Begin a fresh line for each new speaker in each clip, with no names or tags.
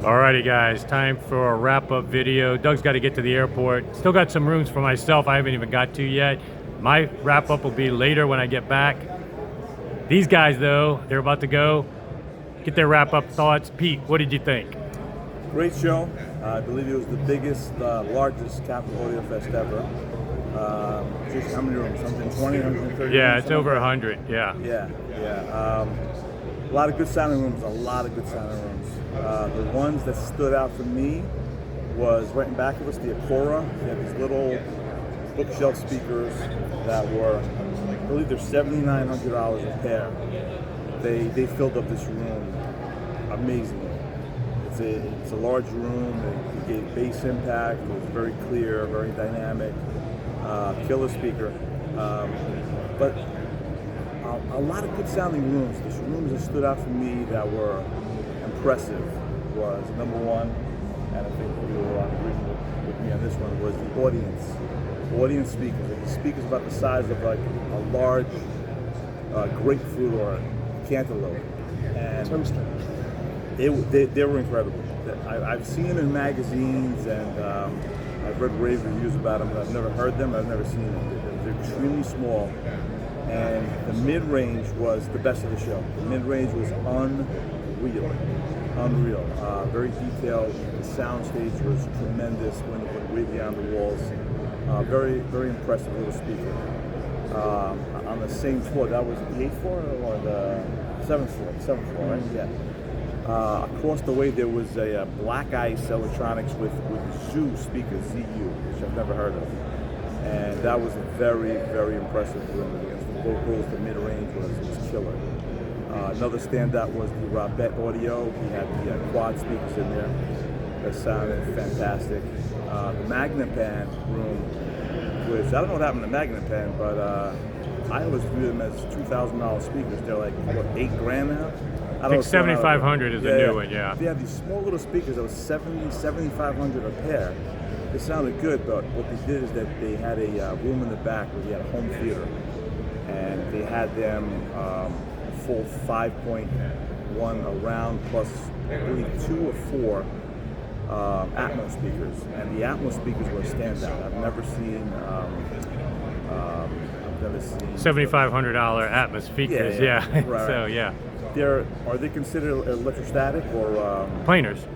Alrighty guys, time for a wrap-up video. Doug's got to get to the airport. Still got some rooms for myself I haven't even got to yet. My wrap-up will be later when I get back. These guys though, they're about to go. Get their wrap-up thoughts. Pete, what did you think?
Great show. I believe it was the biggest, largest Capital Audio Fest ever. Just how many rooms? 120, 130?
Yeah, it's over 100, yeah.
Yeah. A lot of good sounding rooms, the ones that stood out for me was right in back of us, the Acora. They had these little bookshelf speakers that were, I believe they're $7,900 a pair. They filled up this room amazingly. It's a large room. It gave bass impact. It was very clear, very dynamic, killer speaker. But a lot of good sounding rooms. The rooms that stood out for me that were impressive was number one, and I think you will agree with me on this one, was the audience speakers. Like the speakers about the size of like a large grapefruit or cantaloupe. And they were incredible. I've seen them in magazines and I've read rave reviews about them, but I've never heard them, I've never seen them. They're extremely small. And the mid-range was the best of the show. The mid-range was unreal. Very detailed. The sound stage was tremendous when it went way beyond the walls. Very, very impressive little speaker. On the same floor, that was the 8th floor or the 7th floor? 7th floor, right? Yeah. Across the way there was a Black Ice Electronics with ZU speakers, ZU, which I've never heard of. And that was a very, very impressive room. Against the vocals, the mid-range was killer. Another standout was the Robet Audio. He had the quad speakers in there that sounded fantastic. The Magnapan room, which I don't know what happened to Magnapan, but I always view them as $2,000 speakers. They're like, what, $8,000 now?
I think 7,500 is the new one, yeah.
They had these small little speakers that was $7,500 a pair. It sounded good, but what they did is that they had a room in the back where they had a home theater, and they had them full 5.1 around plus I believe 2 or 4 Atmos speakers, and the Atmos speakers were a standout. I've never seen
$7,500 Atmos speakers, yeah.
Right.
So yeah.
Are they considered electrostatic or
planers?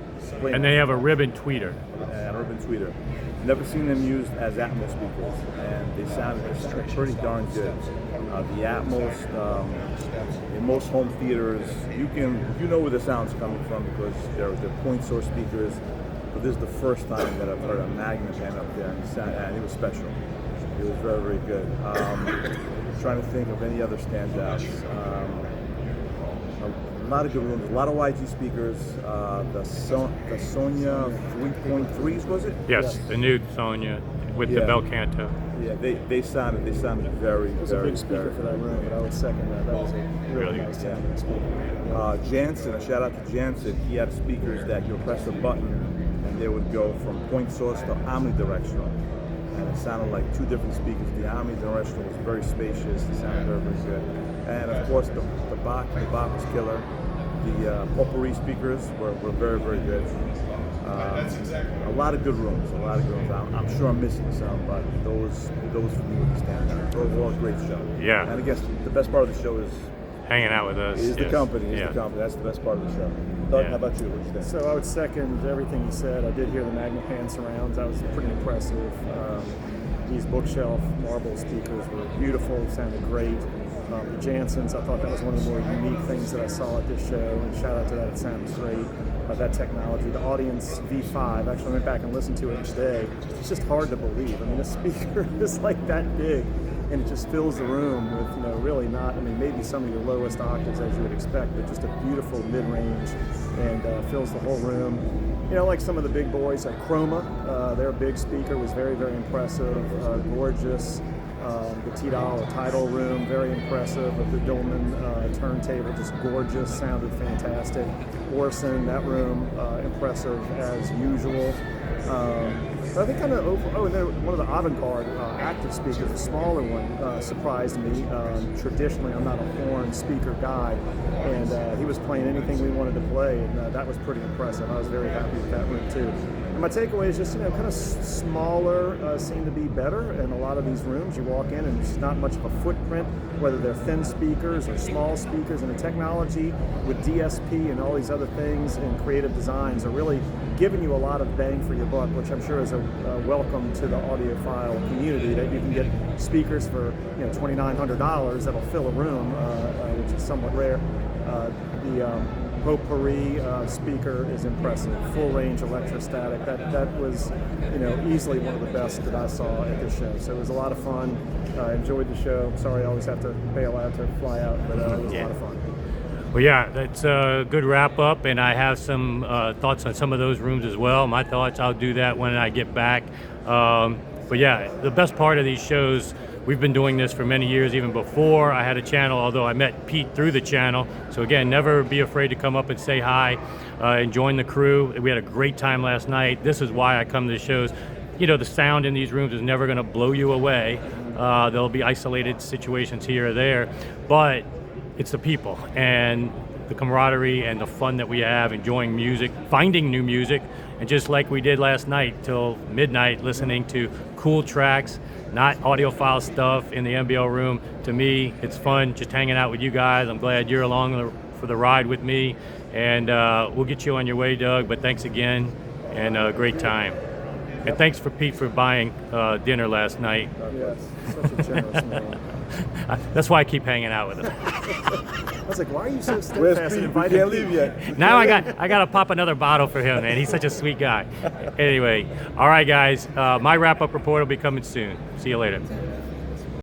And they have a ribbon tweeter.
And a ribbon tweeter. Never seen them used as Atmos speakers, and they sounded pretty darn good. The Atmos, in most home theaters, you know where the sound's coming from because they're point source speakers. But this is the first time that I've heard a Magnapan up there, and it was special. It was very, very good. Trying to think of any other standouts. A lot of good rooms, a lot of YG speakers. The Sonya 3.3s, was it?
Yes, the new Sonya with the bel canto.
Yeah, they sounded very,
it was
very,
a big speaker for that room, but I would second that. That was a really nice sounding speaker.
Jansen, a shout out to Jansen. He had speakers that you'll press a button and they would go from point source to omnidirectional. And it sounded like 2 different speakers. The omnidirectional was very spacious. It sounded very, very good. And of course, the Bach was killer. The potpourri speakers were very, very good. A lot of good rooms. I'm sure I'm missing some, but those for me were the standout. Overall, great show.
Yeah.
And I guess the best part of the show is
hanging out with us.
Is the company. That's the best part of the show. Doug, how about you? What you think?
So I would second everything you said. I did hear the Magnapan surrounds. That was pretty impressive. These bookshelf marble speakers were beautiful. Sounded great. The Jansens, I thought that was one of the more unique things that I saw at this show, and shout out to that, it sounds great. That technology, the Audience V5, actually I went back and listened to it today. It's just hard to believe. I mean, the speaker is like that big, and it just fills the room with, really not, maybe some of your lowest octaves as you would expect, but just a beautiful mid-range, and fills the whole room. Like some of the big boys, like Chroma, their big speaker was very, very impressive, gorgeous. The Tidal room, very impressive. But the Dolman turntable, just gorgeous, sounded fantastic. Orson, that room, impressive as usual. But I think kind of and then one of the avant-garde active speakers, a smaller one, surprised me. Traditionally, I'm not a horn speaker guy, and he was playing anything we wanted to play, and that was pretty impressive. I was very happy with that room too. And my takeaway is just, kind of smaller seem to be better in a lot of these rooms. You walk in and there's not much of a footprint, whether they're thin speakers or small speakers, and the technology with DSP and all these other things and creative designs are really giving you a lot of bang for your buck, which I'm sure is a welcome to the audiophile community, that you can get speakers for $2,900 that'll fill a room, which is somewhat rare. The Potpourri speaker is impressive. Full range electrostatic. That was, easily one of the best that I saw at this show. So it was a lot of fun. Enjoyed the show. Sorry, I always have to bail out to fly out, but it was a lot of fun.
Well, yeah, that's a good wrap up, and I have some thoughts on some of those rooms as well. My thoughts, I'll do that when I get back. But yeah, the best part of these shows, we've been doing this for many years, even before I had a channel, although I met Pete through the channel. So again, never be afraid to come up and say hi and join the crew. We had a great time last night. This is why I come to the shows. The sound in these rooms is never going to blow you away. There'll be isolated situations here or there, but it's the people and the camaraderie and the fun that we have, enjoying music, finding new music, and just like we did last night till midnight, listening to cool tracks, not audiophile stuff in the MBL room. To me, it's fun just hanging out with you guys. I'm glad you're along for the ride with me, and we'll get you on your way, Doug, but thanks again, and a great time. And thanks for Pete for buying dinner last night.
Yes, such a generous man.
That's why I keep hanging out with him.
I was like, why are you so
Where's
steadfast
Pete?
and
We
inviting
can't
me?
leave yet.
Now I got to pop another bottle for him, man. He's such a sweet guy. Anyway, all right, guys. My wrap-up report will be coming soon. See you later.